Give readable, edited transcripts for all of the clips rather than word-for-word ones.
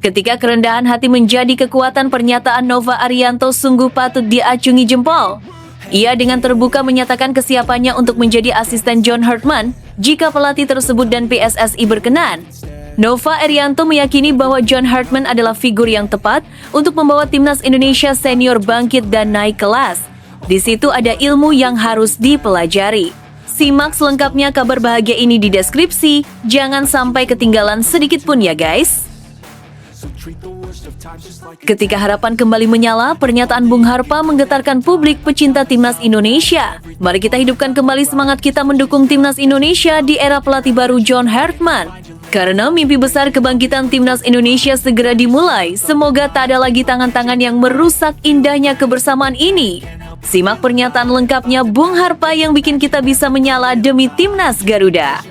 Ketika kerendahan hati menjadi kekuatan, pernyataan Nova Arianto sungguh patut diacungi jempol. Ia dengan terbuka menyatakan kesiapannya untuk menjadi asisten John Hartman jika pelatih tersebut dan PSSI berkenan. Nova Arianto meyakini bahwa John Hartman adalah figur yang tepat untuk membawa timnas Indonesia senior bangkit dan naik kelas. Di situ ada ilmu yang harus dipelajari. Simak selengkapnya kabar bahagia ini di deskripsi. Jangan sampai ketinggalan sedikit pun ya guys. Ketika harapan kembali menyala, pernyataan Bung Harpa menggetarkan publik pecinta timnas Indonesia. Mari kita hidupkan kembali semangat kita mendukung timnas Indonesia di era pelatih baru John Hartman. Karena mimpi besar kebangkitan timnas Indonesia segera dimulai. Semoga tak ada lagi tangan-tangan yang merusak indahnya kebersamaan ini. Simak pernyataan lengkapnya Bung Harpa yang bikin kita bisa menyala demi timnas Garuda.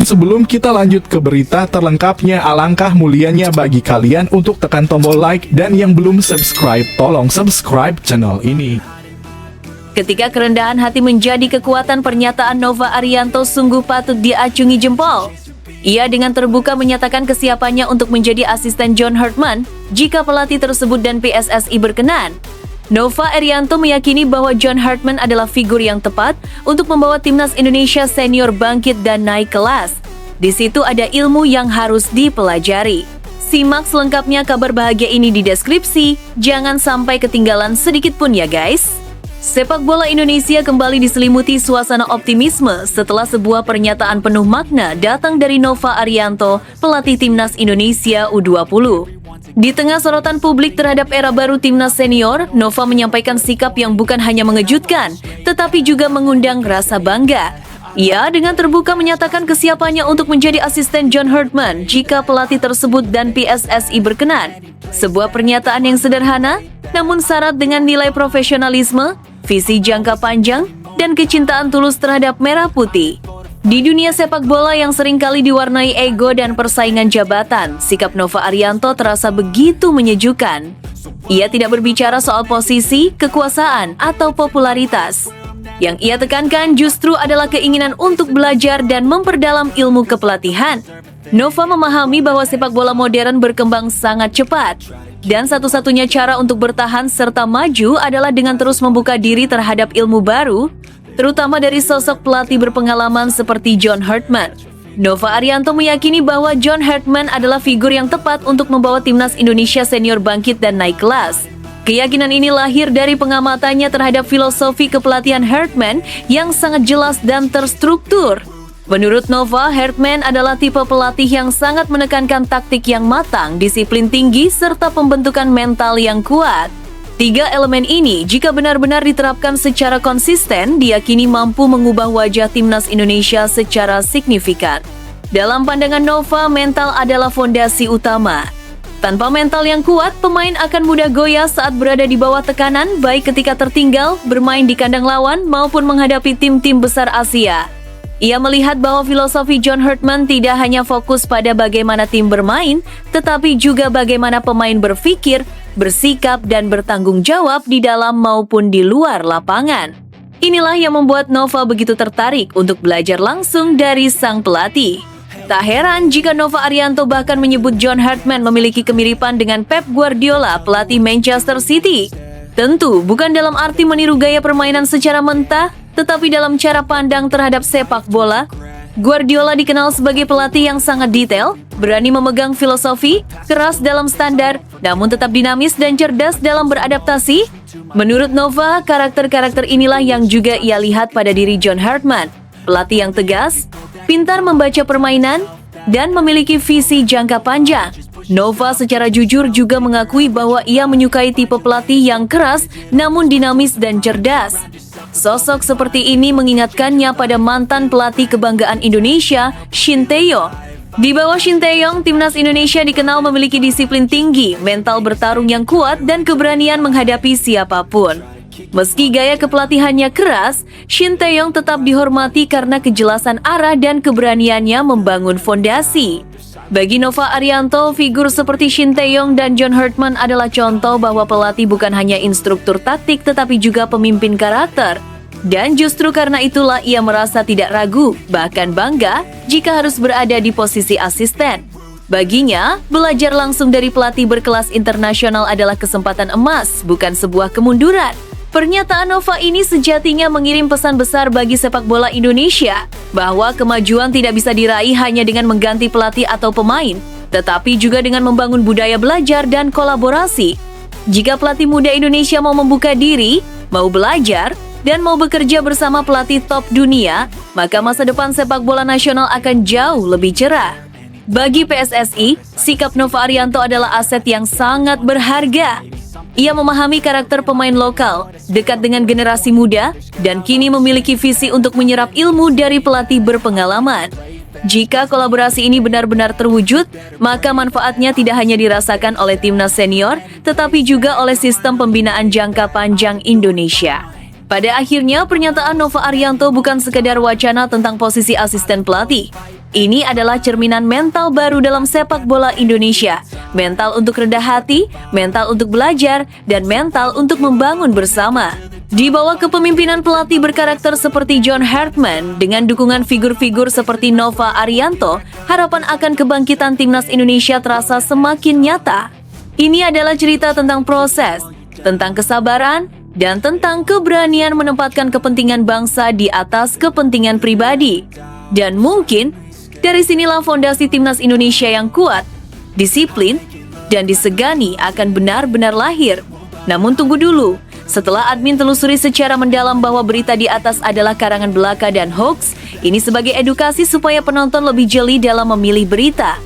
Sebelum kita lanjut ke berita terlengkapnya, alangkah mulianya bagi kalian untuk tekan tombol like dan yang belum subscribe, tolong subscribe channel ini. Ketika kerendahan hati menjadi kekuatan, pernyataan Nova Arianto sungguh patut diacungi jempol. Ia dengan terbuka menyatakan kesiapannya untuk menjadi asisten John Hartman jika pelatih tersebut dan PSSI berkenan. Nova Arianto meyakini bahwa John Hartman adalah figur yang tepat untuk membawa timnas Indonesia senior bangkit dan naik kelas. Di situ ada ilmu yang harus dipelajari. Simak selengkapnya kabar bahagia ini di deskripsi. Jangan sampai ketinggalan sedikit pun ya guys. Sepak bola Indonesia kembali diselimuti suasana optimisme setelah sebuah pernyataan penuh makna datang dari Nova Arianto, pelatih timnas Indonesia U20. Di tengah sorotan publik terhadap era baru timnas senior, Nova menyampaikan sikap yang bukan hanya mengejutkan, tetapi juga mengundang rasa bangga. Ia dengan terbuka menyatakan kesiapannya untuk menjadi asisten John Hartman jika pelatih tersebut dan PSSI berkenan. Sebuah pernyataan yang sederhana, namun syarat dengan nilai profesionalisme, visi jangka panjang, dan kecintaan tulus terhadap merah putih. Di dunia sepak bola yang seringkali diwarnai ego dan persaingan jabatan, sikap Nova Arianto terasa begitu menyejukkan. Ia tidak berbicara soal posisi, kekuasaan, atau popularitas. Yang ia tekankan justru adalah keinginan untuk belajar dan memperdalam ilmu kepelatihan. Nova memahami bahwa sepak bola modern berkembang sangat cepat. Dan satu-satunya cara untuk bertahan serta maju adalah dengan terus membuka diri terhadap ilmu baru, terutama dari sosok pelatih berpengalaman seperti John Hartman. Nova Arianto meyakini bahwa John Hartman adalah figur yang tepat untuk membawa timnas Indonesia senior bangkit dan naik kelas. Keyakinan ini lahir dari pengamatannya terhadap filosofi kepelatihan Hartman yang sangat jelas dan terstruktur. Menurut Nova, Hartman adalah tipe pelatih yang sangat menekankan taktik yang matang, disiplin tinggi, serta pembentukan mental yang kuat. Tiga elemen ini, jika benar-benar diterapkan secara konsisten, diyakini mampu mengubah wajah timnas Indonesia secara signifikan. Dalam pandangan Nova, mental adalah fondasi utama. Tanpa mental yang kuat, pemain akan mudah goyah saat berada di bawah tekanan, baik ketika tertinggal, bermain di kandang lawan, maupun menghadapi tim-tim besar Asia. Ia melihat bahwa filosofi John Hartman tidak hanya fokus pada bagaimana tim bermain, tetapi juga bagaimana pemain berpikir, bersikap, dan bertanggung jawab di dalam maupun di luar lapangan. Inilah yang membuat Nova begitu tertarik untuk belajar langsung dari sang pelatih. Tak heran jika Nova Arianto bahkan menyebut John Hartman memiliki kemiripan dengan Pep Guardiola, pelatih Manchester City. Tentu bukan dalam arti meniru gaya permainan secara mentah, tetapi dalam cara pandang terhadap sepak bola. Guardiola dikenal sebagai pelatih yang sangat detail, berani memegang filosofi, keras dalam standar, namun tetap dinamis dan cerdas dalam beradaptasi. Menurut Nova, karakter-karakter inilah yang juga ia lihat pada diri John Hartman, pelatih yang tegas, pintar membaca permainan, dan memiliki visi jangka panjang. Nova secara jujur juga mengakui bahwa ia menyukai tipe pelatih yang keras namun dinamis dan cerdas. Sosok seperti ini mengingatkannya pada mantan pelatih kebanggaan Indonesia, Shin Tae-yong. Di bawah Shin Tae-yong, timnas Indonesia dikenal memiliki disiplin tinggi, mental bertarung yang kuat, dan keberanian menghadapi siapapun. Meski gaya kepelatihannya keras, Shin Tae-yong tetap dihormati karena kejelasan arah dan keberaniannya membangun fondasi. Bagi Nova Arianto, figur seperti Shin Tae-yong dan John Hurtman adalah contoh bahwa pelatih bukan hanya instruktur taktik tetapi juga pemimpin karakter. Dan justru karena itulah ia merasa tidak ragu, bahkan bangga jika harus berada di posisi asisten. Baginya, belajar langsung dari pelatih berkelas internasional adalah kesempatan emas, bukan sebuah kemunduran. Pernyataan Nova ini sejatinya mengirim pesan besar bagi sepak bola Indonesia, bahwa kemajuan tidak bisa diraih hanya dengan mengganti pelatih atau pemain, tetapi juga dengan membangun budaya belajar dan kolaborasi. Jika pelatih muda Indonesia mau membuka diri, mau belajar, dan mau bekerja bersama pelatih top dunia, maka masa depan sepak bola nasional akan jauh lebih cerah. Bagi PSSI, sikap Nova Arianto adalah aset yang sangat berharga. Ia memahami karakter pemain lokal, dekat dengan generasi muda, dan kini memiliki visi untuk menyerap ilmu dari pelatih berpengalaman. Jika kolaborasi ini benar-benar terwujud, maka manfaatnya tidak hanya dirasakan oleh timnas senior, tetapi juga oleh sistem pembinaan jangka panjang Indonesia. Pada akhirnya, pernyataan Nova Arianto bukan sekedar wacana tentang posisi asisten pelatih. Ini adalah cerminan mental baru dalam sepak bola Indonesia. Mental untuk rendah hati, mental untuk belajar, dan mental untuk membangun bersama. Di bawah kepemimpinan pelatih berkarakter seperti John Hurtman, dengan dukungan figur-figur seperti Nova Arianto, harapan akan kebangkitan timnas Indonesia terasa semakin nyata. Ini adalah cerita tentang proses, tentang kesabaran, dan tentang keberanian menempatkan kepentingan bangsa di atas kepentingan pribadi. Dan mungkin, dari sinilah fondasi timnas Indonesia yang kuat, disiplin, dan disegani akan benar-benar lahir. Namun tunggu dulu, setelah admin telusuri secara mendalam bahwa berita di atas adalah karangan belaka dan hoax, ini sebagai edukasi supaya penonton lebih jeli dalam memilih berita.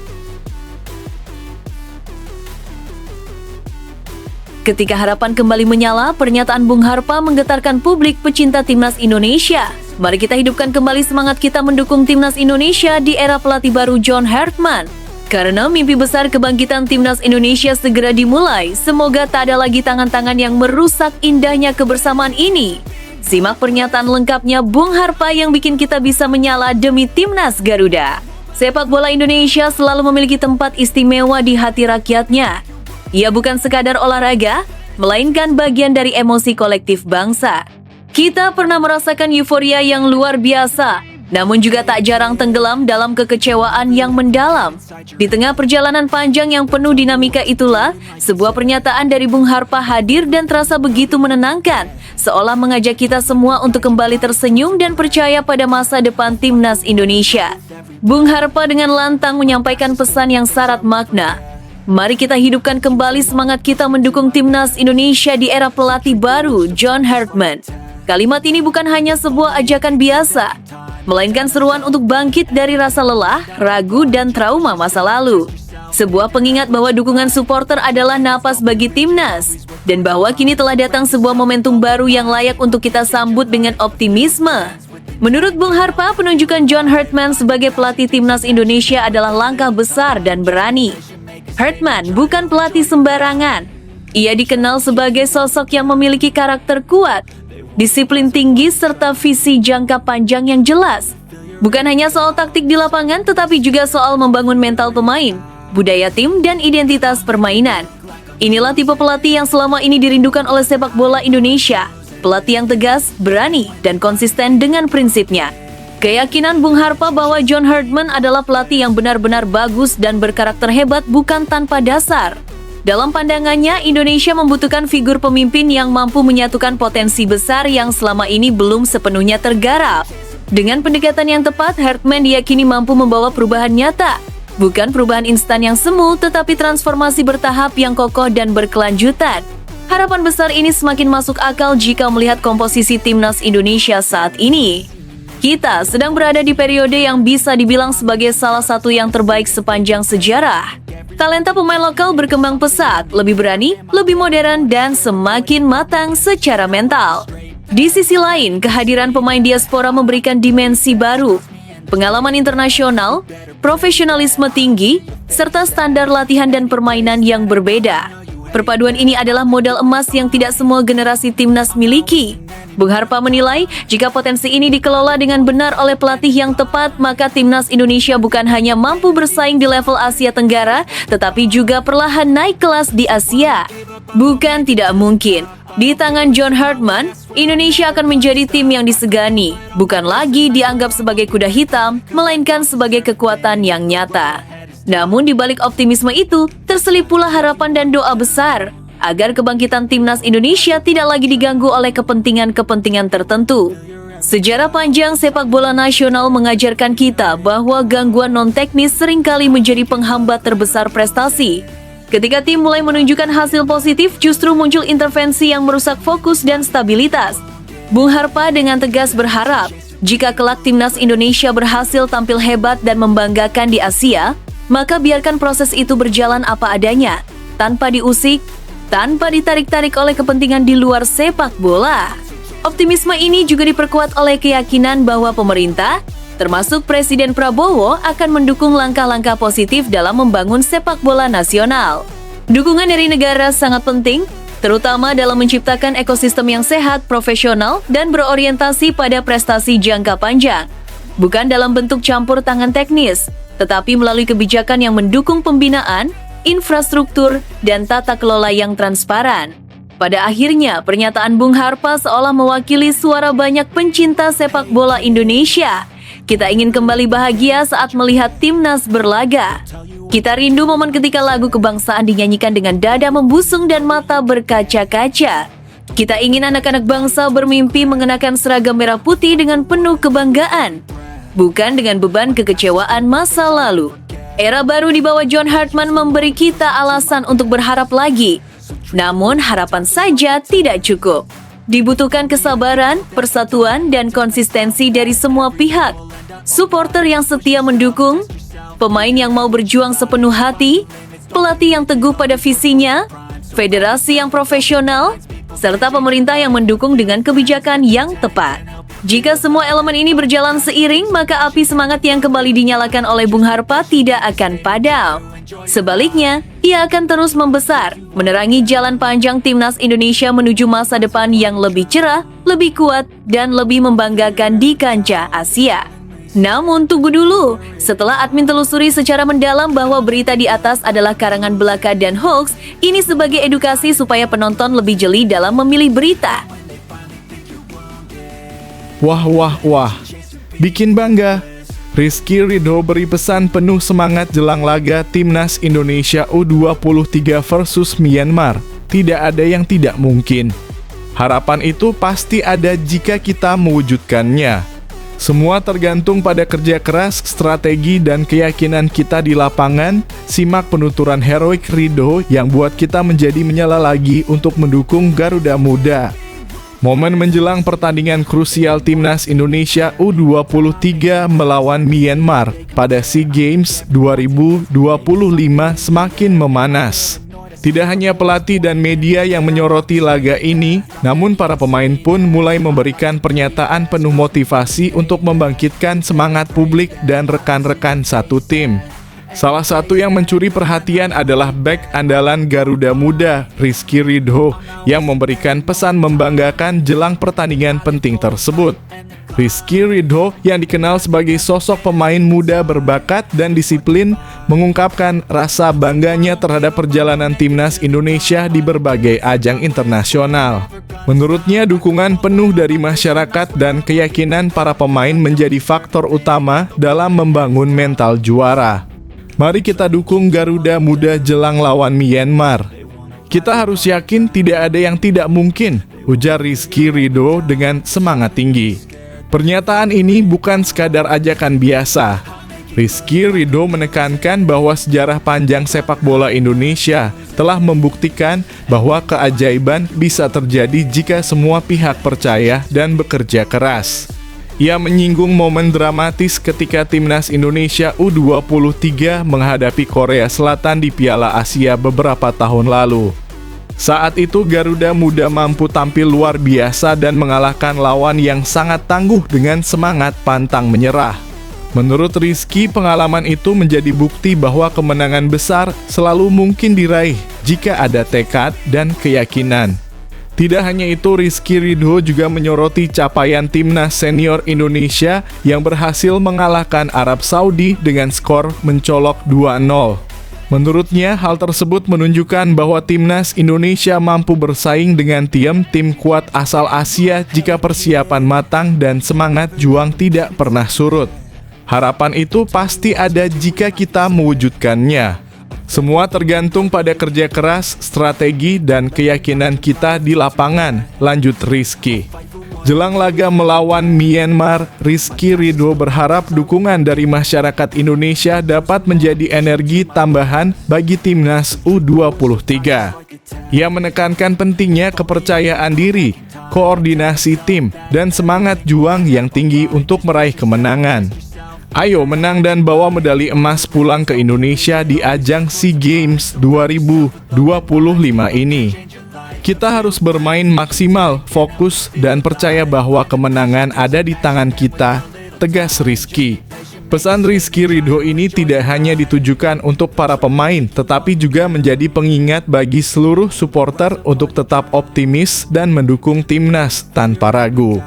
Ketika harapan kembali menyala, pernyataan Bung Harpa menggetarkan publik pecinta timnas Indonesia. Mari kita hidupkan kembali semangat kita mendukung timnas Indonesia di era pelatih baru John Hurtman. Karena mimpi besar kebangkitan timnas Indonesia segera dimulai, semoga tak ada lagi tangan-tangan yang merusak indahnya kebersamaan ini. Simak pernyataan lengkapnya Bung Harpa yang bikin kita bisa menyala demi timnas Garuda. Sepak bola Indonesia selalu memiliki tempat istimewa di hati rakyatnya. Ia bukan sekadar olahraga, melainkan bagian dari emosi kolektif bangsa. Kita pernah merasakan euforia yang luar biasa, namun juga tak jarang tenggelam dalam kekecewaan yang mendalam. Di tengah perjalanan panjang yang penuh dinamika itulah, sebuah pernyataan dari Bung Harpa hadir dan terasa begitu menenangkan, seolah mengajak kita semua untuk kembali tersenyum dan percaya pada masa depan timnas Indonesia. Bung Harpa dengan lantang menyampaikan pesan yang syarat makna. Mari kita hidupkan kembali semangat kita mendukung timnas Indonesia di era pelatih baru John Hurtman. Kalimat ini bukan hanya sebuah ajakan biasa, melainkan seruan untuk bangkit dari rasa lelah, ragu, dan trauma masa lalu. Sebuah pengingat bahwa dukungan supporter adalah napas bagi timnas, dan bahwa kini telah datang sebuah momentum baru yang layak untuk kita sambut dengan optimisme. Menurut Bung Harpa, penunjukan John Hurtman sebagai pelatih timnas Indonesia adalah langkah besar dan berani. Hurtman bukan pelatih sembarangan. Ia dikenal sebagai sosok yang memiliki karakter kuat, disiplin tinggi, serta visi jangka panjang yang jelas. Bukan hanya soal taktik di lapangan, tetapi juga soal membangun mental pemain, budaya tim, dan identitas permainan. Inilah tipe pelatih yang selama ini dirindukan oleh sepak bola Indonesia. Pelatih yang tegas, berani, dan konsisten dengan prinsipnya. Keyakinan Bung Harpa bahwa John Hurtman adalah pelatih yang benar-benar bagus dan berkarakter hebat bukan tanpa dasar. Dalam pandangannya, Indonesia membutuhkan figur pemimpin yang mampu menyatukan potensi besar yang selama ini belum sepenuhnya tergarap. Dengan pendekatan yang tepat, Hurtman diyakini mampu membawa perubahan nyata. Bukan perubahan instan yang semu, tetapi transformasi bertahap yang kokoh dan berkelanjutan. Harapan besar ini semakin masuk akal jika melihat komposisi timnas Indonesia saat ini. Kita sedang berada di periode yang bisa dibilang sebagai salah satu yang terbaik sepanjang sejarah. Talenta pemain lokal berkembang pesat, lebih berani, lebih modern, dan semakin matang secara mental. Di sisi lain, kehadiran pemain diaspora memberikan dimensi baru, pengalaman internasional, profesionalisme tinggi, serta standar latihan dan permainan yang berbeda. Perpaduan ini adalah modal emas yang tidak semua generasi timnas miliki. Bung Harpa menilai, jika potensi ini dikelola dengan benar oleh pelatih yang tepat, maka timnas Indonesia bukan hanya mampu bersaing di level Asia Tenggara, tetapi juga perlahan naik kelas di Asia. Bukan tidak mungkin, di tangan John Hartman, Indonesia akan menjadi tim yang disegani, bukan lagi dianggap sebagai kuda hitam, melainkan sebagai kekuatan yang nyata. Namun di balik optimisme itu, terselip pula harapan dan doa besar, agar kebangkitan timnas Indonesia tidak lagi diganggu oleh kepentingan-kepentingan tertentu. Sejarah panjang sepak bola nasional mengajarkan kita bahwa gangguan non-teknis seringkali menjadi penghambat terbesar prestasi. Ketika tim mulai menunjukkan hasil positif, justru muncul intervensi yang merusak fokus dan stabilitas. Bung Harpa dengan tegas berharap, jika kelak timnas Indonesia berhasil tampil hebat dan membanggakan di Asia, maka biarkan proses itu berjalan apa adanya, tanpa diusik, tanpa ditarik-tarik oleh kepentingan di luar sepak bola. Optimisme ini juga diperkuat oleh keyakinan bahwa pemerintah, termasuk Presiden Prabowo, akan mendukung langkah-langkah positif dalam membangun sepak bola nasional. Dukungan dari negara sangat penting, terutama dalam menciptakan ekosistem yang sehat, profesional, dan berorientasi pada prestasi jangka panjang. Bukan dalam bentuk campur tangan teknis, tetapi melalui kebijakan yang mendukung pembinaan, infrastruktur, dan tata kelola yang transparan. Pada akhirnya, pernyataan Bung Harpa seolah mewakili suara banyak pencinta sepak bola Indonesia. Kita ingin kembali bahagia saat melihat timnas berlaga. Kita rindu momen ketika lagu kebangsaan dinyanyikan dengan dada membusung dan mata berkaca-kaca. Kita ingin anak-anak bangsa bermimpi mengenakan seragam merah putih dengan penuh kebanggaan, bukan dengan beban kekecewaan masa lalu. Era baru di bawah John Hartman memberi kita alasan untuk berharap lagi. Namun harapan saja tidak cukup. Dibutuhkan kesabaran, persatuan, dan konsistensi dari semua pihak. Supporter yang setia mendukung, pemain yang mau berjuang sepenuh hati, pelatih yang teguh pada visinya, federasi yang profesional, serta pemerintah yang mendukung dengan kebijakan yang tepat. Jika semua elemen ini berjalan seiring, maka api semangat yang kembali dinyalakan oleh Bung Harpa tidak akan padam. Sebaliknya, ia akan terus membesar, menerangi jalan panjang timnas Indonesia menuju masa depan yang lebih cerah, lebih kuat, dan lebih membanggakan di kancah Asia. Namun tunggu dulu, setelah admin telusuri secara mendalam bahwa berita di atas adalah karangan belaka dan hoax, ini sebagai edukasi supaya penonton lebih jeli dalam memilih berita. Wah, wah, wah. Bikin bangga. Rizky Ridho beri pesan penuh semangat jelang laga Timnas Indonesia U23 versus Myanmar. Tidak ada yang tidak mungkin. Harapan itu pasti ada jika kita mewujudkannya. Semua tergantung pada kerja keras, strategi, dan keyakinan kita di lapangan. Simak penuturan heroik Ridho yang buat kita menjadi menyala lagi untuk mendukung Garuda Muda. Momen menjelang pertandingan krusial Timnas Indonesia U23 melawan Myanmar pada SEA Games 2025 semakin memanas. Tidak hanya pelatih dan media yang menyoroti laga ini, namun para pemain pun mulai memberikan pernyataan penuh motivasi untuk membangkitkan semangat publik dan rekan-rekan satu tim. Salah satu yang mencuri perhatian adalah bek andalan Garuda Muda, Rizky Ridho, yang memberikan pesan membanggakan jelang pertandingan penting tersebut. Rizky Ridho yang dikenal sebagai sosok pemain muda berbakat dan disiplin, mengungkapkan rasa bangganya terhadap perjalanan timnas Indonesia di berbagai ajang internasional. Menurutnya, dukungan penuh dari masyarakat dan keyakinan para pemain menjadi faktor utama dalam membangun mental juara. Mari kita dukung Garuda Muda jelang lawan Myanmar. Kita harus yakin tidak ada yang tidak mungkin, ujar Rizky Ridho dengan semangat tinggi. Pernyataan ini bukan sekadar ajakan biasa. Rizky Ridho menekankan bahwa sejarah panjang sepak bola Indonesia telah membuktikan bahwa keajaiban bisa terjadi jika semua pihak percaya dan bekerja keras. Ia menyinggung momen dramatis ketika Timnas Indonesia U23 menghadapi Korea Selatan di Piala Asia beberapa tahun lalu. Saat itu Garuda Muda mampu tampil luar biasa dan mengalahkan lawan yang sangat tangguh dengan semangat pantang menyerah. Menurut Rizky, pengalaman itu menjadi bukti bahwa kemenangan besar selalu mungkin diraih jika ada tekad dan keyakinan. Tidak hanya itu, Rizky Ridho juga menyoroti capaian timnas senior Indonesia yang berhasil mengalahkan Arab Saudi dengan skor mencolok 2-0. Menurutnya, hal tersebut menunjukkan bahwa timnas Indonesia mampu bersaing dengan tim kuat asal Asia jika persiapan matang dan semangat juang tidak pernah surut. Harapan itu pasti ada jika kita mewujudkannya. Semua tergantung pada kerja keras, strategi, dan keyakinan kita di lapangan, lanjut Rizky. Jelang laga melawan Myanmar, Rizky Ridho berharap dukungan dari masyarakat Indonesia dapat menjadi energi tambahan bagi timnas U23. Ia menekankan pentingnya kepercayaan diri, koordinasi tim, dan semangat juang yang tinggi untuk meraih kemenangan. Ayo menang dan bawa medali emas pulang ke Indonesia di ajang SEA Games 2025 ini. Kita harus bermain maksimal, fokus, dan percaya bahwa kemenangan ada di tangan kita, tegas Rizky. Pesan Rizky Ridho ini tidak hanya ditujukan untuk para pemain, tetapi juga menjadi pengingat bagi seluruh supporter untuk tetap optimis dan mendukung timnas tanpa ragu.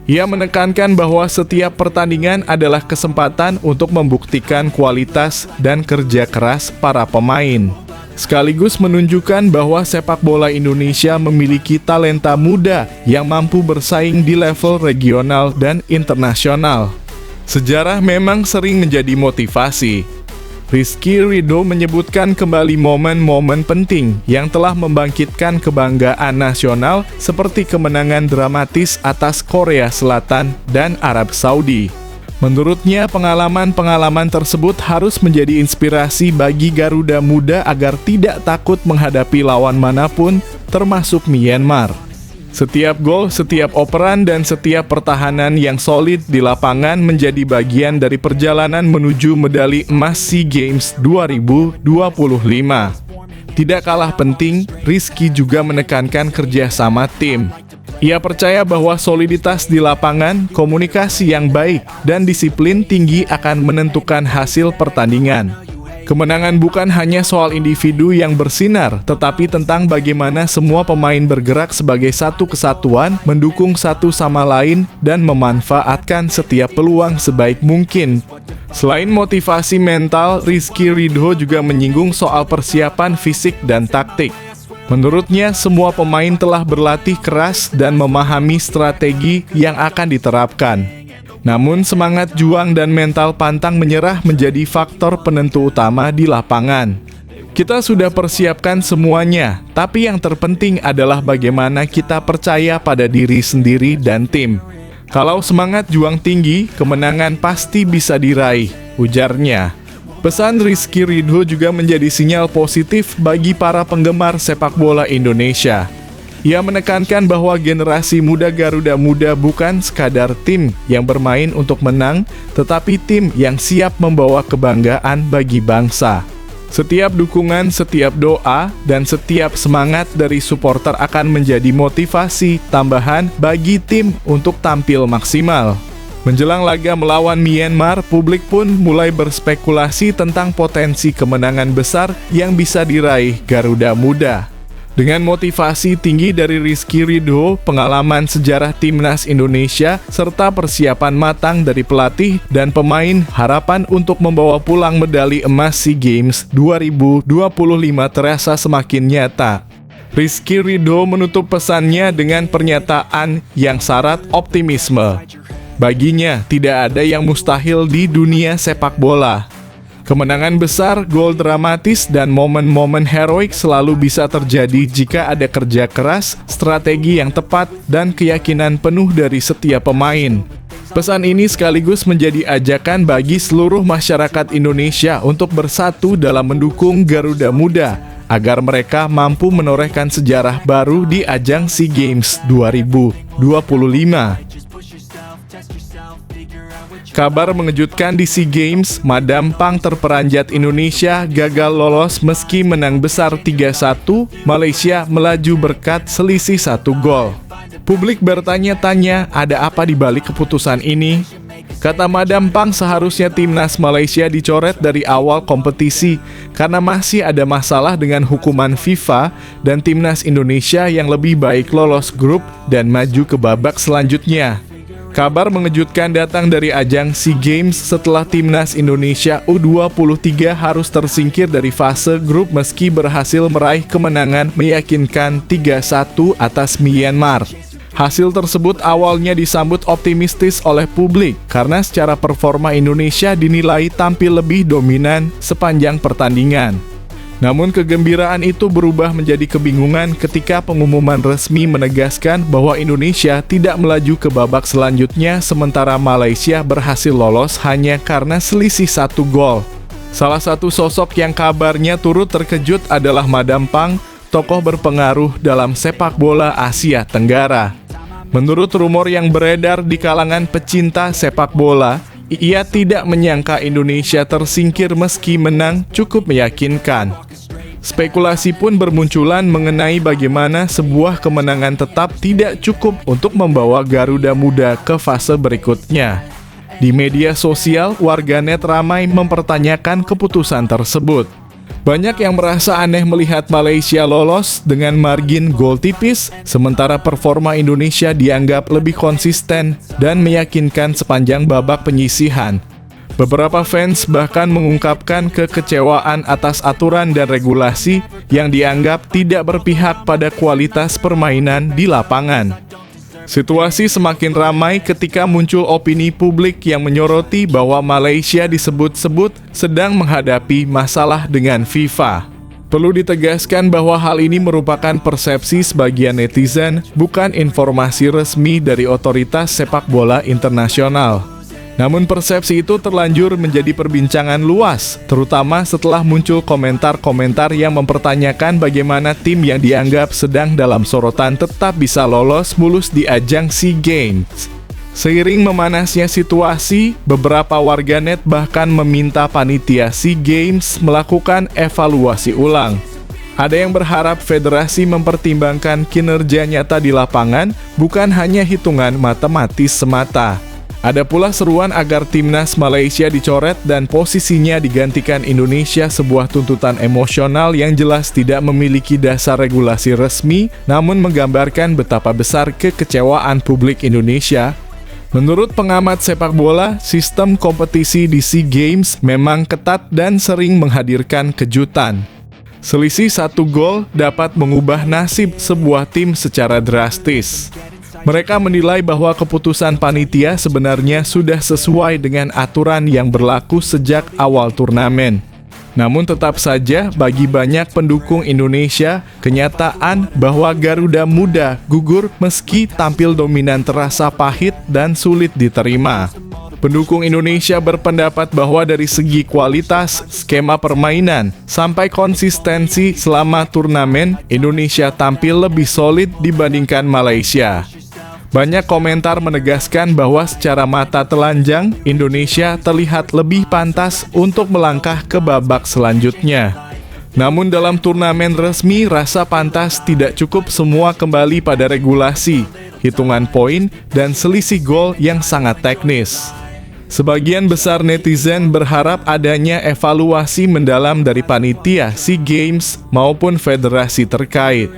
Ia menekankan bahwa setiap pertandingan adalah kesempatan untuk membuktikan kualitas dan kerja keras para pemain. Sekaligus menunjukkan bahwa sepak bola Indonesia memiliki talenta muda yang mampu bersaing di level regional dan internasional. Sejarah memang sering menjadi motivasi. Rizky Ridho menyebutkan kembali momen-momen penting yang telah membangkitkan kebanggaan nasional seperti kemenangan dramatis atas Korea Selatan dan Arab Saudi. Menurutnya, pengalaman-pengalaman tersebut harus menjadi inspirasi bagi Garuda Muda agar tidak takut menghadapi lawan manapun, termasuk Myanmar. Setiap gol, setiap operan, dan setiap pertahanan yang solid di lapangan menjadi bagian dari perjalanan menuju medali emas SEA Games 2025. Tidak kalah penting, Rizky juga menekankan kerjasama tim. Ia percaya bahwa soliditas di lapangan, komunikasi yang baik, dan disiplin tinggi akan menentukan hasil pertandingan. Kemenangan bukan hanya soal individu yang bersinar, tetapi tentang bagaimana semua pemain bergerak sebagai satu kesatuan, mendukung satu sama lain, dan memanfaatkan setiap peluang sebaik mungkin. Selain motivasi mental, Rizky Ridho juga menyinggung soal persiapan fisik dan taktik. Menurutnya, semua pemain telah berlatih keras dan memahami strategi yang akan diterapkan. Namun, semangat juang dan mental pantang menyerah menjadi faktor penentu utama di lapangan. Kita sudah persiapkan semuanya, tapi yang terpenting adalah bagaimana kita percaya pada diri sendiri dan tim. Kalau semangat juang tinggi, kemenangan pasti bisa diraih, ujarnya. Pesan Rizky Ridho juga menjadi sinyal positif bagi para penggemar sepak bola Indonesia. Ia menekankan bahwa generasi muda Garuda Muda bukan sekadar tim yang bermain untuk menang, tetapi tim yang siap membawa kebanggaan bagi bangsa. Setiap dukungan, setiap doa, dan setiap semangat dari supporter akan menjadi motivasi tambahan bagi tim untuk tampil maksimal. Menjelang laga melawan Myanmar, publik pun mulai berspekulasi tentang potensi kemenangan besar yang bisa diraih Garuda Muda. Dengan motivasi tinggi dari Rizky Ridho, pengalaman sejarah timnas Indonesia, serta persiapan matang dari pelatih dan pemain, harapan untuk membawa pulang medali emas SEA Games 2025 terasa semakin nyata. Rizky Ridho menutup pesannya dengan pernyataan yang syarat optimisme. Baginya, tidak ada yang mustahil di dunia sepak bola. Kemenangan besar, gol dramatis, dan momen-momen heroik selalu bisa terjadi jika ada kerja keras, strategi yang tepat, dan keyakinan penuh dari setiap pemain. Pesan ini sekaligus menjadi ajakan bagi seluruh masyarakat Indonesia untuk bersatu dalam mendukung Garuda Muda, agar mereka mampu menorehkan sejarah baru di ajang SEA Games 2025. Kabar mengejutkan di SEA Games, Madam Pang terperanjat Indonesia gagal lolos meski menang besar 3-1, Malaysia melaju berkat selisih 1 gol. Publik bertanya-tanya, ada apa di balik keputusan ini? Kata Madam Pang, seharusnya timnas Malaysia dicoret dari awal kompetisi karena masih ada masalah dengan hukuman FIFA dan timnas Indonesia yang lebih baik lolos grup dan maju ke babak selanjutnya. Kabar mengejutkan datang dari ajang SEA Games setelah timnas Indonesia U23 harus tersingkir dari fase grup meski berhasil meraih kemenangan meyakinkan 3-1 atas Myanmar. Hasil tersebut awalnya disambut optimistis oleh publik karena secara performa Indonesia dinilai tampil lebih dominan sepanjang pertandingan. Namun kegembiraan itu berubah menjadi kebingungan ketika pengumuman resmi menegaskan bahwa Indonesia tidak melaju ke babak selanjutnya sementara Malaysia berhasil lolos hanya karena selisih 1 gol. Salah satu sosok yang kabarnya turut terkejut adalah Madam Pang, tokoh berpengaruh dalam sepak bola Asia Tenggara. Menurut rumor yang beredar di kalangan pecinta sepak bola, ia tidak menyangka Indonesia tersingkir meski menang cukup meyakinkan. Spekulasi pun bermunculan mengenai bagaimana sebuah kemenangan tetap tidak cukup untuk membawa Garuda Muda ke fase berikutnya. Di media sosial, warganet ramai mempertanyakan keputusan tersebut. Banyak yang merasa aneh melihat Malaysia lolos dengan margin gol tipis, sementara performa Indonesia dianggap lebih konsisten dan meyakinkan sepanjang babak penyisihan. Beberapa fans bahkan mengungkapkan kekecewaan atas aturan dan regulasi yang dianggap tidak berpihak pada kualitas permainan di lapangan. Situasi semakin ramai ketika muncul opini publik yang menyoroti bahwa Malaysia disebut-sebut sedang menghadapi masalah dengan FIFA. Perlu ditegaskan bahwa hal ini merupakan persepsi sebagian netizen, bukan informasi resmi dari otoritas sepak bola internasional. Namun persepsi itu terlanjur menjadi perbincangan luas, terutama setelah muncul komentar-komentar yang mempertanyakan bagaimana tim yang dianggap sedang dalam sorotan tetap bisa lolos mulus di ajang SEA Games. Seiring memanasnya situasi, beberapa warganet bahkan meminta panitia SEA Games melakukan evaluasi ulang. Ada yang berharap federasi mempertimbangkan kinerja nyata di lapangan, bukan hanya hitungan matematis semata. Ada pula seruan agar timnas Malaysia dicoret dan posisinya digantikan Indonesia, sebuah tuntutan emosional yang jelas tidak memiliki dasar regulasi resmi, namun menggambarkan betapa besar kekecewaan publik Indonesia. Menurut pengamat sepak bola, sistem kompetisi di SEA Games memang ketat dan sering menghadirkan kejutan. Selisih 1 gol dapat mengubah nasib sebuah tim secara drastis. Mereka menilai bahwa keputusan panitia sebenarnya sudah sesuai dengan aturan yang berlaku sejak awal turnamen. Namun tetap saja bagi banyak pendukung Indonesia, kenyataan bahwa Garuda Muda gugur meski tampil dominan terasa pahit dan sulit diterima. Pendukung Indonesia berpendapat bahwa dari segi kualitas, skema permainan, sampai konsistensi selama turnamen, Indonesia tampil lebih solid dibandingkan Malaysia. Banyak komentar menegaskan bahwa secara mata telanjang, Indonesia terlihat lebih pantas untuk melangkah ke babak selanjutnya. Namun dalam turnamen resmi, rasa pantas tidak cukup, semua kembali pada regulasi, hitungan poin, dan selisih gol yang sangat teknis. Sebagian besar netizen berharap adanya evaluasi mendalam dari panitia SEA Games maupun federasi terkait.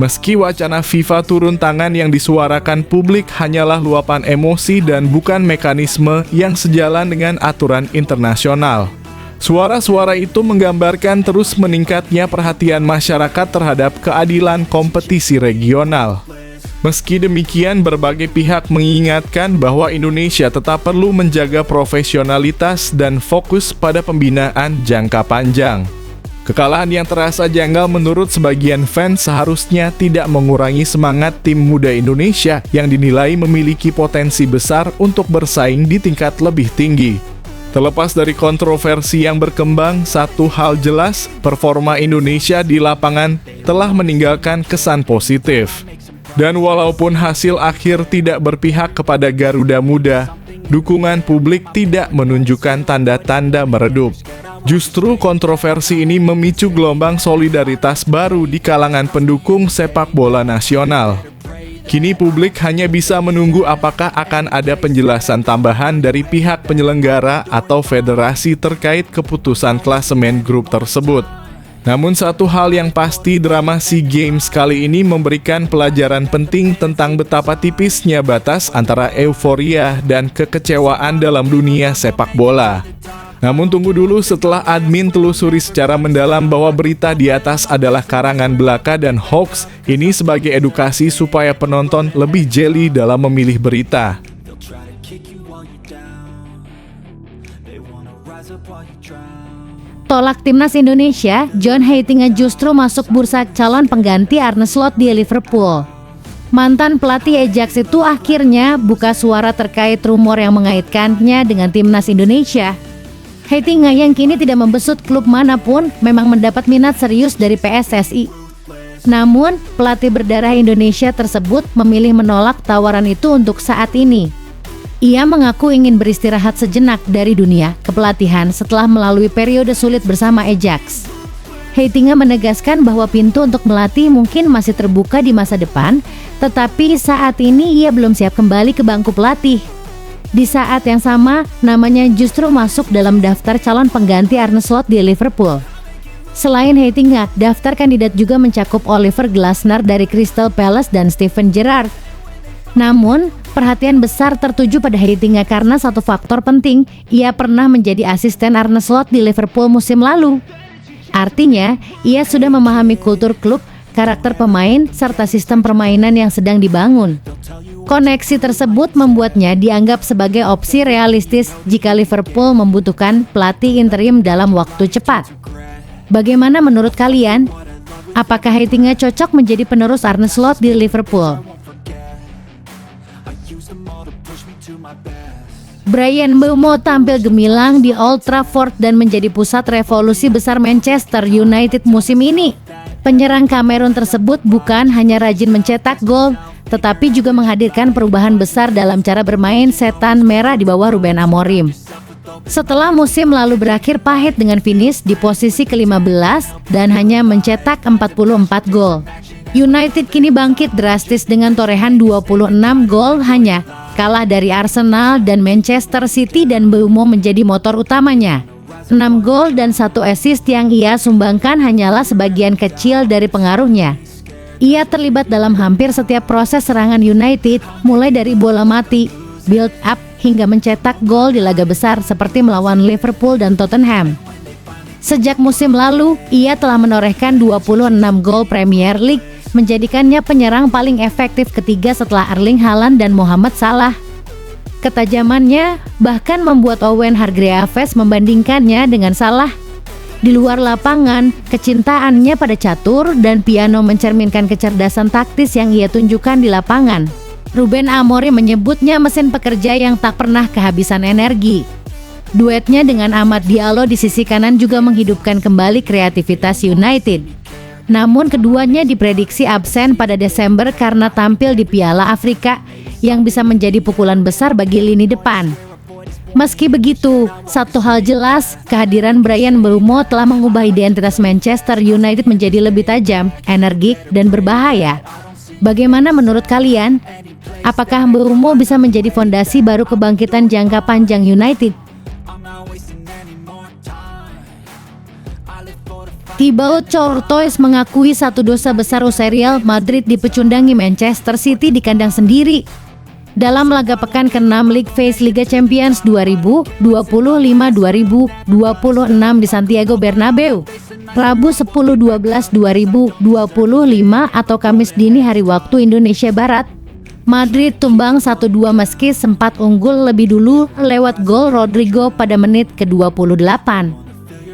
Meski wacana FIFA turun tangan yang disuarakan publik hanyalah luapan emosi dan bukan mekanisme yang sejalan dengan aturan internasional. Suara-suara itu menggambarkan terus meningkatnya perhatian masyarakat terhadap keadilan kompetisi regional. Meski demikian, berbagai pihak mengingatkan bahwa Indonesia tetap perlu menjaga profesionalitas dan fokus pada pembinaan jangka panjang. Kekalahan yang terasa janggal menurut sebagian fans seharusnya tidak mengurangi semangat tim muda Indonesia yang dinilai memiliki potensi besar untuk bersaing di tingkat lebih tinggi. Terlepas dari kontroversi yang berkembang, satu hal jelas, performa Indonesia di lapangan telah meninggalkan kesan positif. Dan walaupun hasil akhir tidak berpihak kepada Garuda Muda, dukungan publik tidak menunjukkan tanda-tanda meredup. Justru kontroversi ini memicu gelombang solidaritas baru di kalangan pendukung sepak bola nasional. Kini publik hanya bisa menunggu apakah akan ada penjelasan tambahan dari pihak penyelenggara atau federasi terkait keputusan klasemen grup tersebut. Namun satu hal yang pasti, drama SEA Games kali ini memberikan pelajaran penting tentang betapa tipisnya batas antara euforia dan kekecewaan dalam dunia sepak bola. Namun tunggu dulu, setelah admin telusuri secara mendalam bahwa berita di atas adalah karangan belaka dan hoax, ini sebagai edukasi supaya penonton lebih jeli dalam memilih berita. Tolak timnas Indonesia, John Heitinga justru masuk bursa calon pengganti Arne Slot di Liverpool. Mantan pelatih Ajax itu akhirnya buka suara terkait rumor yang mengaitkannya dengan timnas Indonesia. Heitinga yang kini tidak membesut klub manapun memang mendapat minat serius dari PSSI. Namun, pelatih berdarah Indonesia tersebut memilih menolak tawaran itu untuk saat ini. Ia mengaku ingin beristirahat sejenak dari dunia kepelatihan setelah melalui periode sulit bersama Ajax. Heitinga menegaskan bahwa pintu untuk melatih mungkin masih terbuka di masa depan, tetapi saat ini ia belum siap kembali ke bangku pelatih. Di saat yang sama, namanya justru masuk dalam daftar calon pengganti Arne Slot di Liverpool. Selain Heitinga, daftar kandidat juga mencakup Oliver Glasner dari Crystal Palace dan Steven Gerrard. Namun, perhatian besar tertuju pada Heitinga karena satu faktor penting, ia pernah menjadi asisten Arne Slot di Liverpool musim lalu. Artinya, ia sudah memahami kultur klub, karakter pemain, serta sistem permainan yang sedang dibangun. Koneksi tersebut membuatnya dianggap sebagai opsi realistis jika Liverpool membutuhkan pelatih interim dalam waktu cepat. Bagaimana menurut kalian? Apakah Heitinga cocok menjadi penerus Arne Slot di Liverpool? Bryan Mbeumo tampil gemilang di Old Trafford dan menjadi pusat revolusi besar Manchester United musim ini. Penyerang Kamerun tersebut bukan hanya rajin mencetak gol, tetapi juga menghadirkan perubahan besar dalam cara bermain setan merah di bawah Ruben Amorim. Setelah musim lalu berakhir pahit dengan finish di posisi ke-15 dan hanya mencetak 44 gol. United kini bangkit drastis dengan torehan 26 gol hanya, kalah dari Arsenal dan Manchester City dan Mbeumo menjadi motor utamanya. 6 gol dan 1 assist yang ia sumbangkan hanyalah sebagian kecil dari pengaruhnya. Ia terlibat dalam hampir setiap proses serangan United, mulai dari bola mati, build up, hingga mencetak gol di laga besar seperti melawan Liverpool dan Tottenham. Sejak musim lalu, ia telah menorehkan 26 gol Premier League, menjadikannya penyerang paling efektif ketiga setelah Erling Haaland dan Mohamed Salah. Ketajamannya bahkan membuat Owen Hargreaves membandingkannya dengan Salah. Di luar lapangan, kecintaannya pada catur dan piano mencerminkan kecerdasan taktis yang ia tunjukkan di lapangan. Ruben Amorim menyebutnya mesin pekerja yang tak pernah kehabisan energi. Duetnya dengan Amad Diallo di sisi kanan juga menghidupkan kembali kreativitas United. Namun keduanya diprediksi absen pada Desember karena tampil di Piala Afrika yang bisa menjadi pukulan besar bagi lini depan. Meski begitu, satu hal jelas, kehadiran Bryan Mbeumo telah mengubah identitas Manchester United menjadi lebih tajam, energik, dan berbahaya. Bagaimana menurut kalian? Apakah Mbeumo bisa menjadi fondasi baru kebangkitan jangka panjang United? Thibaut Courtois mengakui satu dosa besar usai Real Madrid dipecundangi Manchester City di kandang sendiri. Dalam laga pekan ke-6 League Phase Liga Champions 2025-2026 di Santiago Bernabeu, Rabu 10/12/2025 atau Kamis dini hari waktu Indonesia Barat, Madrid tumbang 1-2 meski sempat unggul lebih dulu lewat gol Rodrigo pada menit ke-28.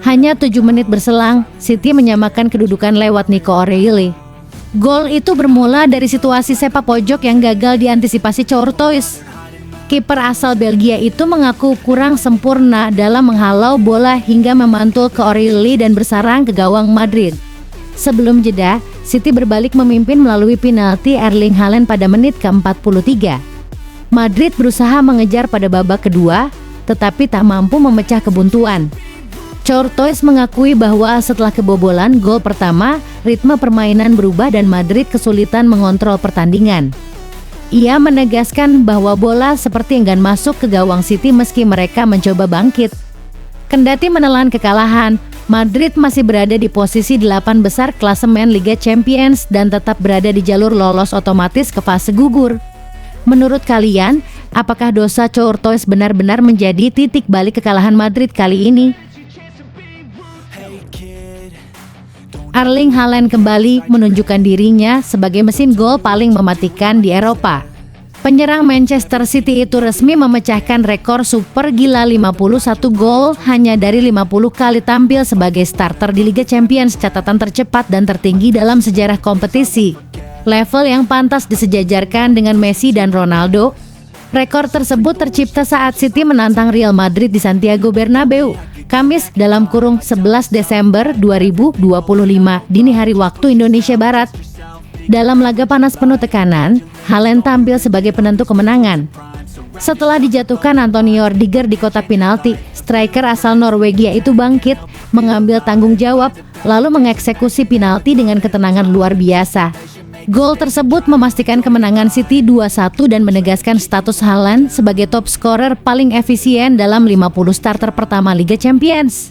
Hanya 7 menit berselang, City menyamakan kedudukan lewat Nico O'Reilly. Gol itu bermula dari situasi sepak pojok yang gagal diantisipasi Courtois. Kiper asal Belgia itu mengaku kurang sempurna dalam menghalau bola hingga memantul ke O'Reilly dan bersarang ke gawang Madrid. Sebelum jeda, City berbalik memimpin melalui penalti Erling Haaland pada menit ke-43. Madrid berusaha mengejar pada babak kedua, tetapi tak mampu memecah kebuntuan. Courtois mengakui bahwa setelah kebobolan gol pertama, ritme permainan berubah dan Madrid kesulitan mengontrol pertandingan. Ia menegaskan bahwa bola seperti enggan masuk ke gawang City meski mereka mencoba bangkit. Kendati menelan kekalahan, Madrid masih berada di posisi 8 besar klasemen Liga Champions dan tetap berada di jalur lolos otomatis ke fase gugur. Menurut kalian, apakah dosa Courtois benar-benar menjadi titik balik kekalahan Madrid kali ini? Erling Haaland kembali menunjukkan dirinya sebagai mesin gol paling mematikan di Eropa. Penyerang Manchester City itu resmi memecahkan rekor super gila 51 gol hanya dari 50 kali tampil sebagai starter di Liga Champions, catatan tercepat dan tertinggi dalam sejarah kompetisi. Level yang pantas disejajarkan dengan Messi dan Ronaldo. Rekor tersebut tercipta saat City menantang Real Madrid di Santiago Bernabeu, Kamis (11 Desember 2025) dini hari waktu Indonesia Barat. Dalam laga panas penuh tekanan, Haaland tampil sebagai penentu kemenangan. Setelah dijatuhkan Antonio Rudiger di kotak penalti, striker asal Norwegia itu bangkit, mengambil tanggung jawab, lalu mengeksekusi penalti dengan ketenangan luar biasa. Gol tersebut memastikan kemenangan City 2-1 dan menegaskan status Haaland sebagai top scorer paling efisien dalam 50 starter pertama Liga Champions.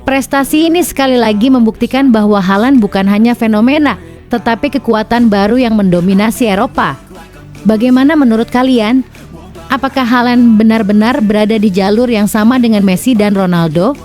Prestasi ini sekali lagi membuktikan bahwa Haaland bukan hanya fenomena, tetapi kekuatan baru yang mendominasi Eropa. Bagaimana menurut kalian? Apakah Haaland benar-benar berada di jalur yang sama dengan Messi dan Ronaldo?